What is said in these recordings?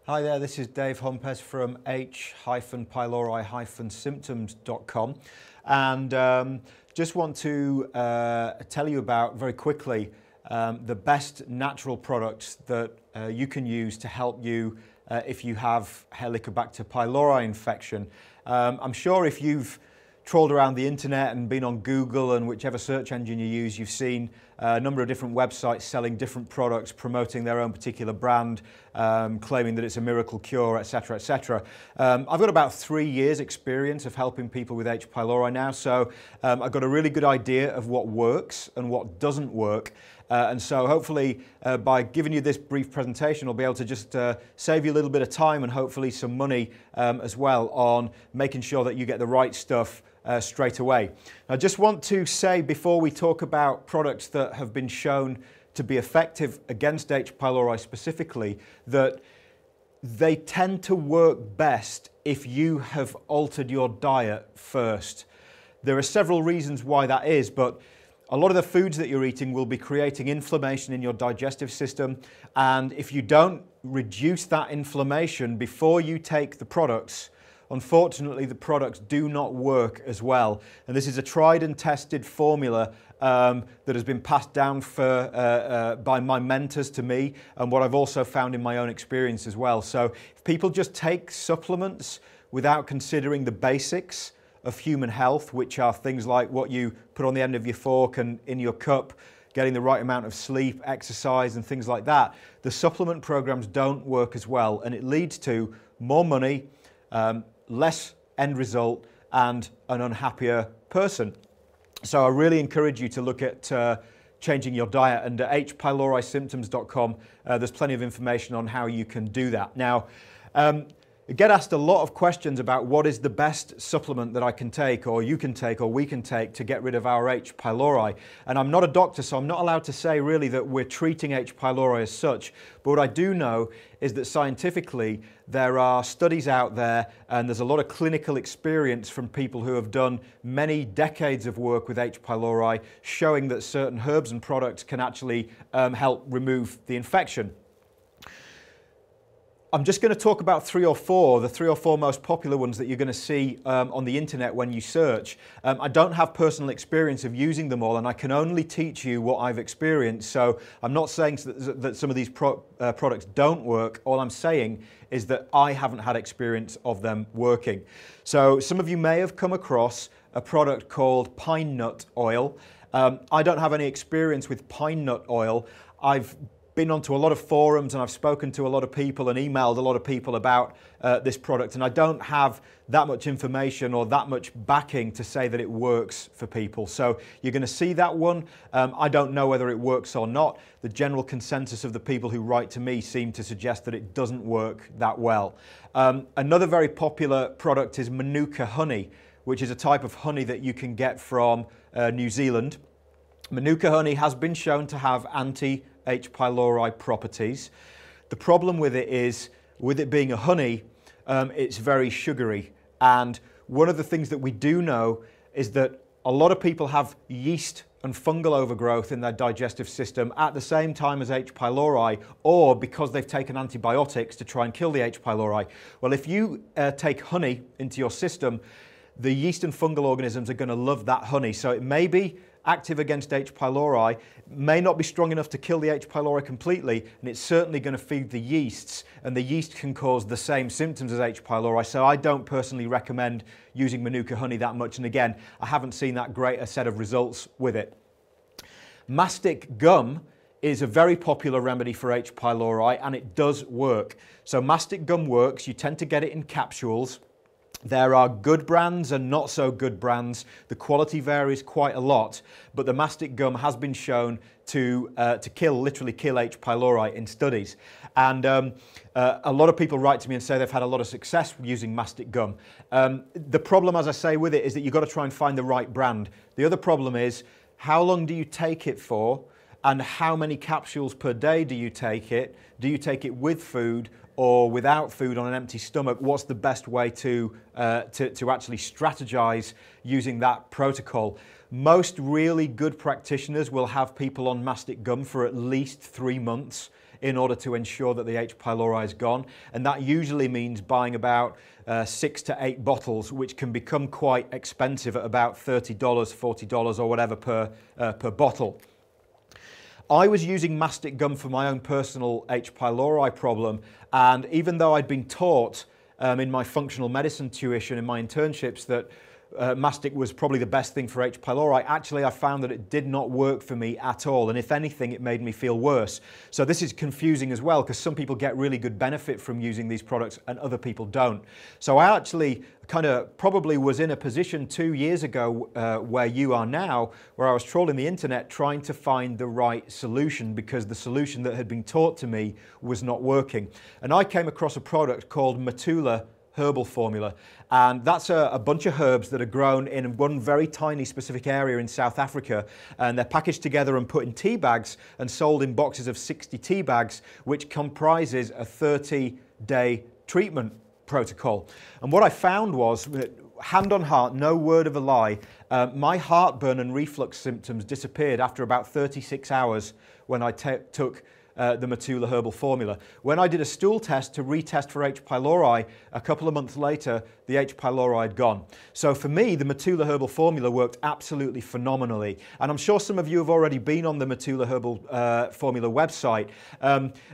Hi there, this is Dave Humpes from h-pylori-symptoms.com, and just want to tell you about very quickly the best natural products that you can use to help you if you have Helicobacter pylori infection. I'm sure if you've trawled around the internet and been on Google and whichever search engine you use, you've seen a number of different websites selling different products, promoting their own particular brand, claiming that it's a miracle cure, etc., etc. I've got about 3 years experience of helping people with H. pylori now, so I've got a really good idea of what works and what doesn't work. And so hopefully by giving you this brief presentation, I'll be able to just save you a little bit of time and hopefully some money as well on making sure that you get the right stuff straight away. I just want to say before we talk about products that have been shown to be effective against H. pylori specifically, that they tend to work best if you have altered your diet first. There are several reasons why that is, but a lot of the foods that you're eating will be creating inflammation in your digestive system, and if you don't reduce that inflammation before you take the products, unfortunately the products do not work as well. And this is a tried and tested formula that has been passed down by my mentors to me, and what I've also found in my own experience as well. So if people just take supplements without considering the basics of human health, which are things like what you put on the end of your fork and in your cup, getting the right amount of sleep, exercise and things like that, the supplement programs don't work as well, and it leads to more money, less end result and an unhappier person. So I really encourage you to look at changing your diet, and at h-pylori-symptoms.com there's plenty of information on how you can do that. Now, I get asked a lot of questions about what is the best supplement that I can take, or you can take, or we can take to get rid of our H. pylori. And I'm not a doctor, so I'm not allowed to say really that we're treating H. pylori as such. But what I do know is that scientifically there are studies out there, and there's a lot of clinical experience from people who have done many decades of work with H. pylori, showing that certain herbs and products can actually help remove the infection. I'm just going to talk about the three or four most popular ones that you're going to see on the internet when you search. I don't have personal experience of using them all, and I can only teach you what I've experienced. So I'm not saying that some of these products don't work. All I'm saying is that I haven't had experience of them working. So some of you may have come across a product called pine nut oil. I don't have any experience with pine nut oil. I've been onto a lot of forums and I've spoken to a lot of people and emailed a lot of people about this product, and I don't have that much information or that much backing to say that it works for people. So you're going to see that one. I don't know whether it works or not. The general consensus of the people who write to me seem to suggest that it doesn't work that well. Another very popular product is Manuka honey, which is a type of honey that you can get from New Zealand. Manuka honey has been shown to have anti-H. pylori properties. The problem with it is, with it being a honey, it's very sugary. And one of the things that we do know is that a lot of people have yeast and fungal overgrowth in their digestive system at the same time as H. pylori, or because they've taken antibiotics to try and kill the H. pylori. Well, if you take honey into your system, the yeast and fungal organisms are going to love that honey. So it may be active against H. pylori, may not be strong enough to kill the H. pylori completely, and it's certainly going to feed the yeasts, and the yeast can cause the same symptoms as H. pylori. So I don't personally recommend using Manuka honey that much, and again, I haven't seen that great a set of results with it. Mastic Gum is a very popular remedy for H. pylori, and it does work. So Mastic Gum works. You tend to get it in capsules. There are good brands and not so good brands. The quality varies quite a lot, but the Mastic Gum has been shown to literally kill H. pylori in studies. And a lot of people write to me and say they've had a lot of success using Mastic Gum. The problem, as I say, with it is that you've got to try and find the right brand. The other problem is, how long do you take it for, and how many capsules per day do you take it? Do you take it with food or without food on an empty stomach? What's the best way to actually strategize using that protocol? Most really good practitioners will have people on Mastic Gum for at least 3 months. in order to ensure that the H. pylori is gone. And that usually means buying about 6 to 8 bottles, which can become quite expensive at about $30, $40 or whatever per bottle. I was using Mastic Gum for my own personal H. pylori problem, and even though I'd been taught in my functional medicine tuition in my internships that Mastic was probably the best thing for H. pylori, actually I found that it did not work for me at all, and if anything it made me feel worse. So this is confusing as well, because some people get really good benefit from using these products and other people don't. So I actually kind of probably was in a position 2 years ago where you are now, where I was trawling the internet trying to find the right solution, because the solution that had been taught to me was not working. And I came across a product called Matula herbal formula, and that's a bunch of herbs that are grown in one very tiny specific area in South Africa, and they're packaged together and put in tea bags and sold in boxes of 60 tea bags, which comprises a 30-day treatment protocol. And what I found was, hand on heart, no word of a lie, my heartburn and reflux symptoms disappeared after about 36 hours when I took the Matula herbal formula. When I did a stool test to retest for H. pylori, a couple of months later, the H. pylori had gone. So for me, the Matula herbal formula worked absolutely phenomenally. And I'm sure some of you have already been on the Matula herbal formula website.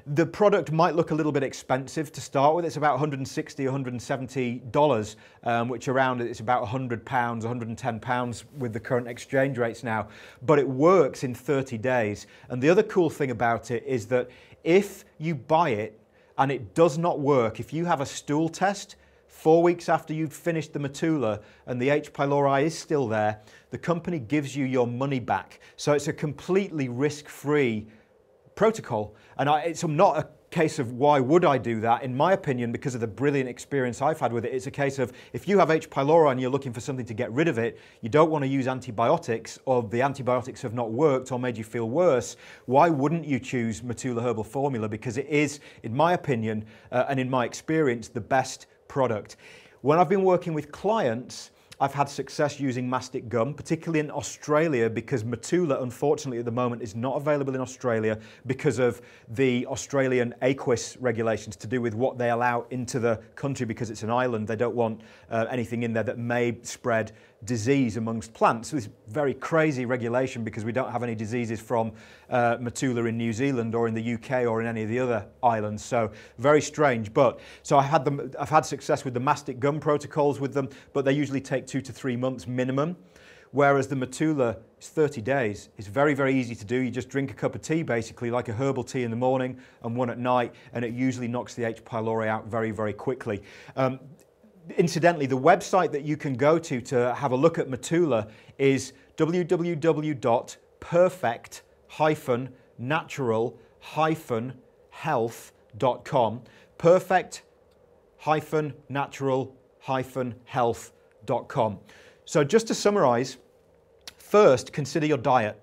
The product might look a little bit expensive to start with. It's about $160, $170, which around it's about £100, £110 with the current exchange rates now. But it works in 30 days. And the other cool thing about it is that if you buy it and it does not work, if you have a stool test 4 weeks after you've finished the Matula and the H. pylori is still there, the company gives you your money back. So it's a completely risk-free protocol. And it's not a case of why would I do that. In my opinion, because of the brilliant experience I've had with it, it's a case of if you have H. pylori and you're looking for something to get rid of it, you don't want to use antibiotics, or the antibiotics have not worked or made you feel worse, why wouldn't you choose Matula herbal formula? Because it is, in my opinion and in my experience, the best product. When I've been working with clients, I've had success using Mastic Gum, particularly in Australia, because Matula, unfortunately, at the moment is not available in Australia because of the Australian AQUIS regulations to do with what they allow into the country, because it's an island. They don't want anything in there that may spread disease amongst plants. So it's very crazy regulation, because we don't have any diseases from Matula in New Zealand or in the UK or in any of the other islands. So very strange. But so I've had success with the Mastic Gum protocols with them, but they usually take 2 to 3 months minimum. Whereas the Matula is 30 days. It's very, very easy to do. You just drink a cup of tea, basically, like a herbal tea in the morning and one at night, and it usually knocks the H. pylori out very, very quickly. Incidentally, the website that you can go to have a look at Matula is www.perfect-natural-health.com. perfect-natural-health.com. So just to summarize, first, consider your diet.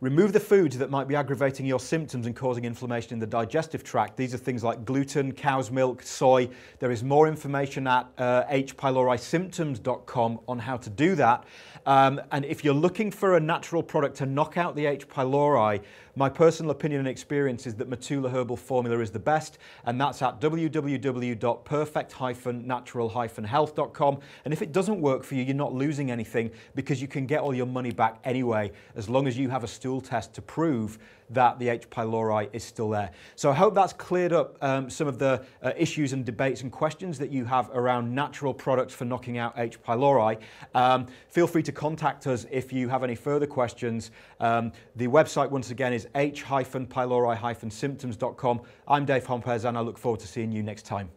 Remove the foods that might be aggravating your symptoms and causing inflammation in the digestive tract. These are things like gluten, cow's milk, soy. There is more information at hpylorisymptoms.com on how to do that. And if you're looking for a natural product to knock out the H. pylori, my personal opinion and experience is that Matula herbal formula is the best, and that's at www.perfect-natural-health.com. And if it doesn't work for you, you're not losing anything, because you can get all your money back anyway, as long as you have a stool test to prove that the H. pylori is still there. So I hope that's cleared up some of the issues and debates and questions that you have around natural products for knocking out H. pylori. Feel free to contact us if you have any further questions. The website, once again, is h-pylori-symptoms.com. I'm Dave Hompers, and I look forward to seeing you next time.